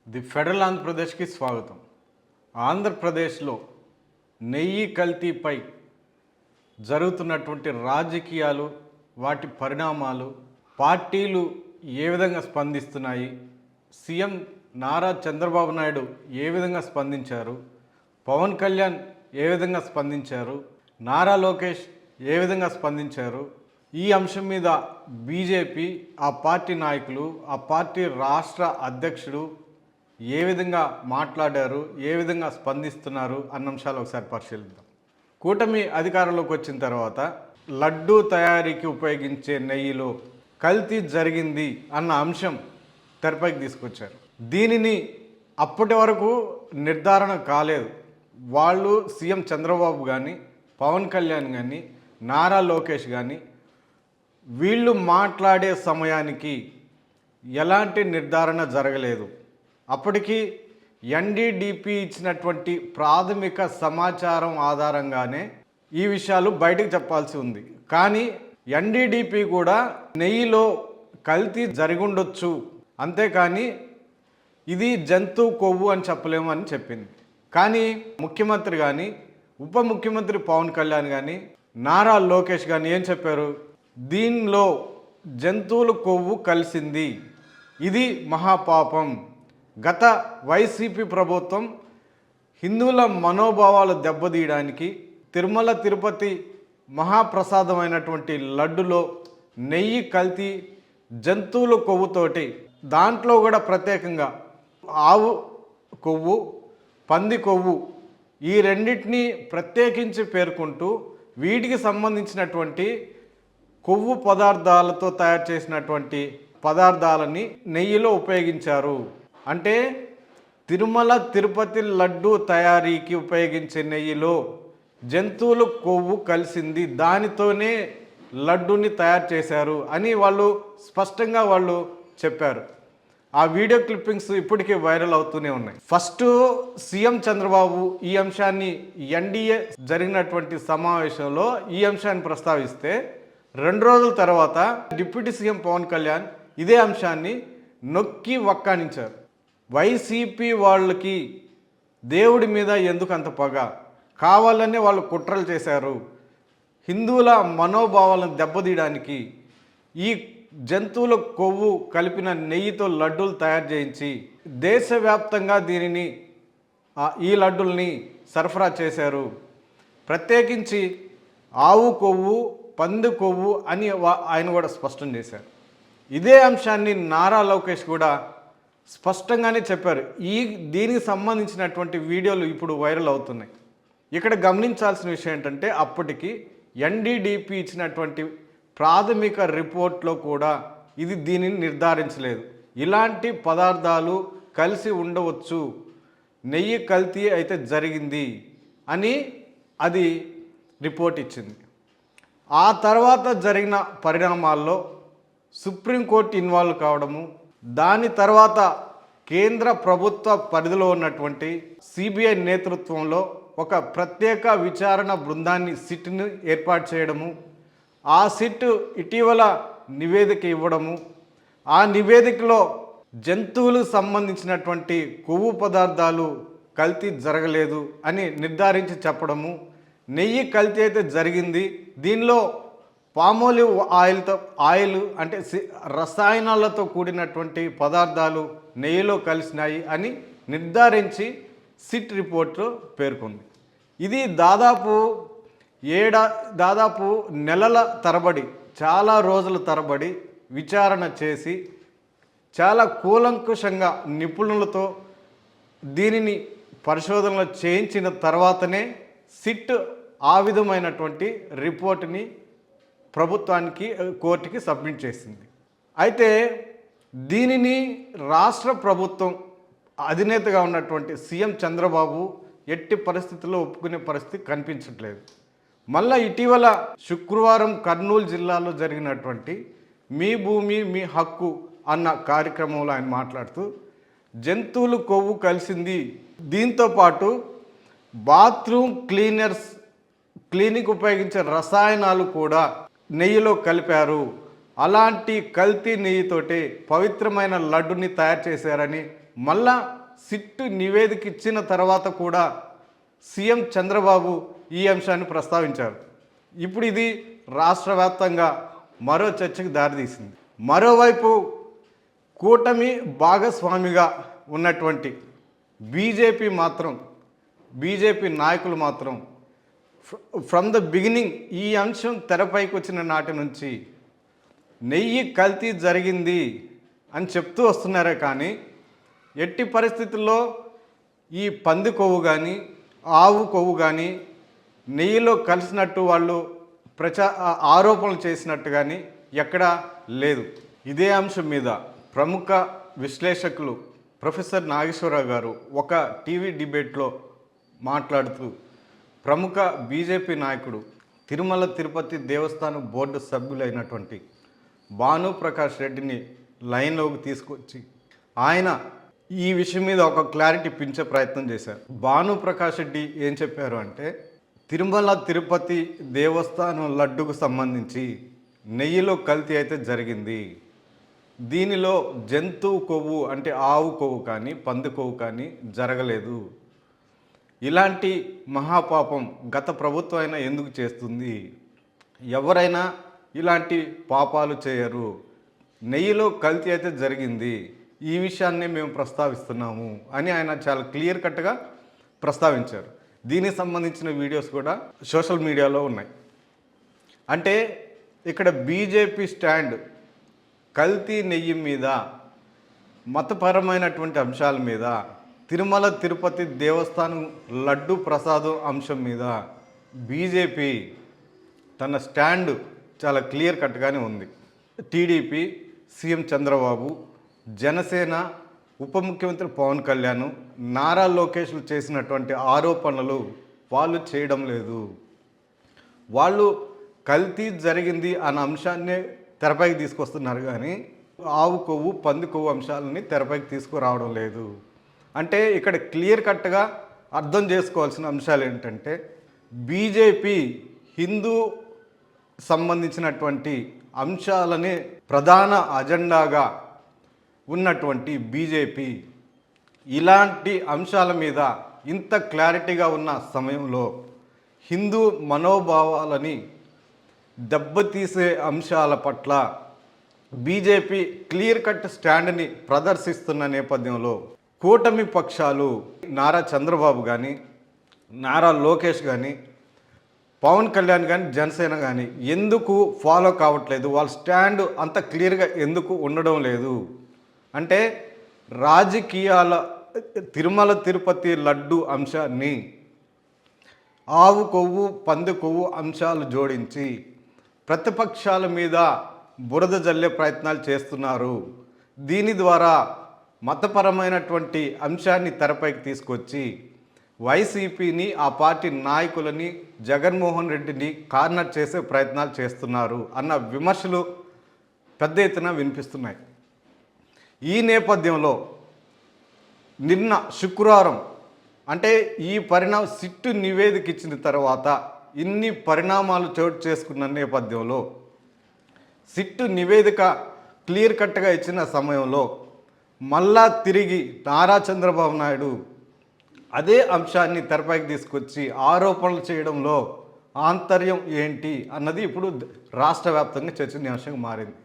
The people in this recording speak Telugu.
ది ఫెడరల్ ఆంధ్రప్రదేశ్కి స్వాగతం. ఆంధ్రప్రదేశ్లో నెయ్యి కల్తీపై జరుగుతున్నటువంటి రాజకీయాలు, వాటి పరిణామాలు, పార్టీలు ఏ విధంగా స్పందిస్తున్నాయి, సీఎం నారా చంద్రబాబు నాయుడు ఏ విధంగా స్పందించారు, పవన్ కళ్యాణ్ ఏ విధంగా స్పందించారు, నారా లోకేష్ ఏ విధంగా స్పందించారు, ఈ అంశం మీద బీజేపీ, ఆ పార్టీ నాయకులు, ఆ పార్టీ రాష్ట్ర అధ్యక్షుడు ఏ విధంగా మాట్లాడారు, ఏ విధంగా స్పందిస్తున్నారు అన్న అంశాలు ఒకసారి పరిశీలిద్దాం. కూటమి అధికారంలోకి వచ్చిన తర్వాత లడ్డూ తయారీకి ఉపయోగించే నెయ్యిలో కల్తీ జరిగింది అన్న అంశం తెరపైకి తీసుకొచ్చారు. దీనిని అప్పటి వరకు నిర్ధారణ కాలేదు. వాళ్ళు సీఎం చంద్రబాబు కానీ, పవన్ కళ్యాణ్ కానీ, నారా లోకేష్ కానీ వీళ్ళు మాట్లాడే సమయానికి ఎలాంటి నిర్ధారణ జరగలేదు. అప్పటికి ఎన్డీడీపీ ఇచ్చినటువంటి ప్రాథమిక సమాచారం ఆధారంగానే ఈ విషయాలు బయటకు చెప్పాల్సి ఉంది. కానీ ఎన్డీడీపీ కూడా నెయ్యిలో కల్తీ జరిగుండొచ్చు, అంతేకాని ఇది జంతు కొవ్వు అని చెప్పలేము అని చెప్పింది. కానీ ముఖ్యమంత్రి కానీ, ఉప ముఖ్యమంత్రి పవన్ కళ్యాణ్ కానీ, నారా లోకేష్ కానీ ఏం చెప్పారు? దీనిలో జంతువుల కొవ్వు కలిసింది, ఇది మహాపాపం. గత వైసీపీ ప్రభుత్వం హిందువుల మనోభావాలు దెబ్బతీయడానికి తిరుమల తిరుపతి మహాప్రసాదమైనటువంటి లడ్డులో నెయ్యి కల్తీ, జంతువుల కొవ్వుతోటి, దాంట్లో కూడా ప్రత్యేకంగా ఆవు కొవ్వు, పంది కొవ్వు, ఈ రెండింటినీ ప్రత్యేకించి పేర్కొంటూ వీటికి సంబంధించినటువంటి కొవ్వు పదార్థాలతో తయారు చేసినటువంటి పదార్థాలని నెయ్యిలో ఉపయోగించారు. అంటే తిరుమల తిరుపతి లడ్డు తయారీకి ఉపయోగించే నెయ్యిలో జంతువుల కొవ్వు కలిసింది, దానితోనే లడ్డూని తయారు చేశారు అని వాళ్ళు స్పష్టంగా చెప్పారు. ఆ వీడియో క్లిప్పింగ్స్ ఇప్పటికీ వైరల్ అవుతూనే ఉన్నాయి. ఫస్ట్ సీఎం చంద్రబాబు ఈ అంశాన్ని ఎన్డీఏ జరిగినటువంటి సమావేశంలో ఈ అంశాన్ని ప్రస్తావిస్తే 2 రోజుల తర్వాత డిప్యూటీ సీఎం పవన్ కళ్యాణ్ ఇదే అంశాన్ని నొక్కి వక్కానించారు. వైసీపీ వాళ్ళకి దేవుడి మీద ఎందుకు అంత పగ? కావాలనే వాళ్ళు కుట్రలు చేశారు. హిందువుల మనోభావాలను దెబ్బతీయడానికి ఈ జంతువుల కొవ్వు కలిపిన నెయ్యితో లడ్డూలు తయారు చేయించి దేశవ్యాప్తంగా ఈ లడ్డూల్ని సరఫరా చేశారు. ప్రత్యేకించి ఆవు కొవ్వు, పంది కొవ్వు అని ఆయన కూడా స్పష్టం చేశారు. ఇదే అంశాన్ని నారా లోకేష్ కూడా స్పష్టంగానే చెప్పారు. దీనికి సంబంధించినటువంటి వీడియోలు ఇప్పుడు వైరల్ అవుతున్నాయి. ఇక్కడ గమనించాల్సిన విషయం ఏంటంటే, అప్పటికి ఎన్డీడీపీ ఇచ్చినటువంటి ప్రాథమిక రిపోర్ట్లో కూడా దీనిని నిర్ధారించలేదు. ఇలాంటి పదార్థాలు కలిసి ఉండవచ్చు, నెయ్యి కల్తీ అయితే జరిగింది అని అది రిపోర్ట్ ఇచ్చింది. ఆ తర్వాత జరిగిన పరిణామాల్లో సుప్రీంకోర్టు ఇన్వాల్వ్ కావడము, దాని తర్వాత కేంద్ర ప్రభుత్వ పరిధిలో ఉన్నటువంటి సిబిఐ నేతృత్వంలో ఒక ప్రత్యేక విచారణ బృందాన్ని, సిట్ని ఏర్పాటు చేయడము, ఆ సిట్ ఇటీవల నివేదిక ఇవ్వడము, ఆ నివేదికలో జంతువులకు సంబంధించినటువంటి కొవ్వు పదార్థాలు కల్తీ జరగలేదు అని నిర్ధారించి చెప్పడము, నెయ్యి కల్తీ అయితే జరిగింది, దీనిలో పామోలివ్ ఆయిల్ అంటే రసాయనాలతో కూడినటువంటి పదార్థాలు నెయ్యిలో కలిసినాయి అని నిర్ధారించి సిట్ రిపోర్ట్లో పేర్కొంది. ఇది దాదాపు నెలల తరబడి, చాలా రోజుల తరబడి విచారణ చేసి చాలా కూలంకుషంగా నిపుణులతో దీనిని పరిశోధనలు చేయించిన తర్వాతనే సిట్ ఆ విధమైనటువంటి రిపోర్ట్ని ప్రభుత్వానికి, కోర్టుకి సబ్మిట్ చేసింది. అయితే దీనిని రాష్ట్ర ప్రభుత్వం అధినేతగా ఉన్నటువంటి సీఎం చంద్రబాబు ఎట్టి పరిస్థితుల్లో ఒప్పుకునే పరిస్థితి కనిపించట్లేదు. మళ్ళీ ఇటీవల శుక్రవారం కర్నూలు జిల్లాలో జరిగినటువంటి మీ భూమి మీ హక్కు అన్న కార్యక్రమంలో ఆయన మాట్లాడుతూ జంతువులు కొవ్వు కలిసింది, దీంతోపాటు బాత్రూమ్ క్లీనింగ్ ఉపయోగించే రసాయనాలు కూడా నెయ్యిలో కలిపారు, అలాంటి కల్తీ నెయ్యితోటి పవిత్రమైన లడ్డుని తయారు చేశారని మళ్ళా సిట్టు నివేదిక ఇచ్చిన తర్వాత కూడా సీఎం చంద్రబాబు ఈ అంశాన్ని ప్రస్తావించారు. ఇప్పుడు ఇది రాష్ట్ర వ్యాప్తంగా మరో చర్చకు దారితీసింది. మరోవైపు కూటమి భాగస్వామిగా ఉన్నటువంటి బీజేపీ నాయకులు మాత్రం ఫ్రమ్ ద బిగినింగ్ ఈ అంశం తెరపైకి వచ్చిన నాటి నుంచి నెయ్యి కల్తీ జరిగింది అని చెప్తూ వస్తున్నారే కానీ ఎట్టి పరిస్థితుల్లో ఈ పంది కొవ్వు కానీ ఆవు కొవ్వు కానీ నెయ్యిలో కలిసినట్టు వాళ్ళు ఆరోపణలు చేసినట్టు కానీ ఎక్కడా లేదు. ఇదే అంశం మీద ప్రముఖ విశ్లేషకులు ప్రొఫెసర్ నాగేశ్వరరావు గారు ఒక టీవీ డిబేట్లో మాట్లాడుతూ ప్రముఖ బీజేపీ నాయకుడు తిరుమల తిరుపతి దేవస్థానం బోర్డు సభ్యులైనటువంటి భానుప్రకాష్ రెడ్డిని లైన్లోకి తీసుకొచ్చి ఆయన ఈ విషయం మీద ఒక క్లారిటీ ఇప్పించే ప్రయత్నం చేశారు. భానుప్రకాష్ రెడ్డి ఏం చెప్పారు అంటే, తిరుమల తిరుపతి దేవస్థానం లడ్డుకు సంబంధించి నెయ్యిలో కల్తీ అయితే జరిగింది. దీనిలో జంతువు కొవ్వు అంటే ఆవు కొవ్వు కానీ పంది కొవ్వు కానీ జరగలేదు. ఇలాంటి మహాపాపం గత ప్రభుత్వం అయినా ఎందుకు చేస్తుంది? ఎవరైనా ఇలాంటి పాపాలు చేయరు. నెయ్యిలో కల్తీ అయితే జరిగింది, ఈ విషయాన్నే మేము ప్రస్తావిస్తున్నాము అని ఆయన చాలా క్లియర్ కట్గా ప్రస్తావించారు. దీనికి సంబంధించిన వీడియోస్ కూడా సోషల్ మీడియాలో ఉన్నాయి. అంటే ఇక్కడ బీజేపీ స్టాండ్ కల్తీ నెయ్యి మీద, మతపరమైనటువంటి అంశాల మీద, తిరుమల తిరుపతి దేవస్థానం లడ్డు ప్రసాదం అంశం మీద బీజేపీ తన స్టాండ్ చాలా క్లియర్ కట్గానే ఉంది. టీడీపీ, సీఎం చంద్రబాబు, జనసేన, ఉప ముఖ్యమంత్రి పవన్ కళ్యాణ్, నారా లోకేష్లు చేసినటువంటి ఆరోపణలు వాళ్ళు చేయడం లేదు. వాళ్ళు కల్తీ జరిగింది అన్న అంశాన్ని తెరపైకి తీసుకొస్తున్నారు కానీ ఆవు కొవ్వు పంది కొవ్వు అంశాలని తెరపైకి తీసుకురావడం లేదు. అంటే ఇక్కడ క్లియర్ కట్గా అర్థం చేసుకోవాల్సిన అంశాలు ఏంటంటే, బీజేపీ హిందూ సంబంధించినటువంటి అంశాలని ప్రధాన అజెండాగా ఉన్నటువంటి బీజేపీ ఇలాంటి అంశాల మీద ఇంత క్లారిటీగా ఉన్న సమయంలో హిందూ మనోభావాలని దెబ్బతీసే అంశాల పట్ల బీజేపీ క్లియర్ కట్ స్టాండ్ని ప్రదర్శిస్తున్న నేపథ్యంలో కూటమి పక్షాలు నారా చంద్రబాబు కానీ, నారా లోకేష్ కానీ, పవన్ కళ్యాణ్ కానీ, జనసేన కానీ ఎందుకు ఫాలో కావట్లేదు? వాళ్ళ స్టాండ్ అంత క్లియర్గా ఎందుకు ఉండడం లేదు అంటే, రాజకీయాల తిరుమల తిరుపతి లడ్డు అంశాన్ని ఆవు కొవ్వు పంది కొవ్వు అంశాలు జోడించి ప్రతిపక్షాల మీద బురద జల్లే ప్రయత్నాలు చేస్తున్నారు. దీని ద్వారా మతపరమైనటువంటి అంశాన్ని తెరపైకి తీసుకొచ్చి వైసీపీని, ఆ పార్టీ నాయకులని, జగన్మోహన్ రెడ్డిని కార్నర్ చేసే ప్రయత్నాలు చేస్తున్నారు అన్న విమర్శలు పెద్ద ఎత్తున వినిపిస్తున్నాయి. ఈ నేపథ్యంలో నిన్న శుక్రవారం అంటే ఈ సిట్టు నివేదిక ఇచ్చిన తర్వాత ఇన్ని పరిణామాలు చోటు చేసుకున్న నేపథ్యంలో సిట్టు నివేదిక క్లియర్ కట్గా ఇచ్చిన సమయంలో మళ్ళా తిరిగి నారా చంద్రబాబు నాయుడు అదే అంశాన్ని తెరపైకి తీసుకొచ్చి ఆరోపణలు చేయడంలో ఆంతర్యం ఏంటి అన్నది ఇప్పుడు రాష్ట్ర వ్యాప్తంగా చర్చనీయాంశంగా మారింది.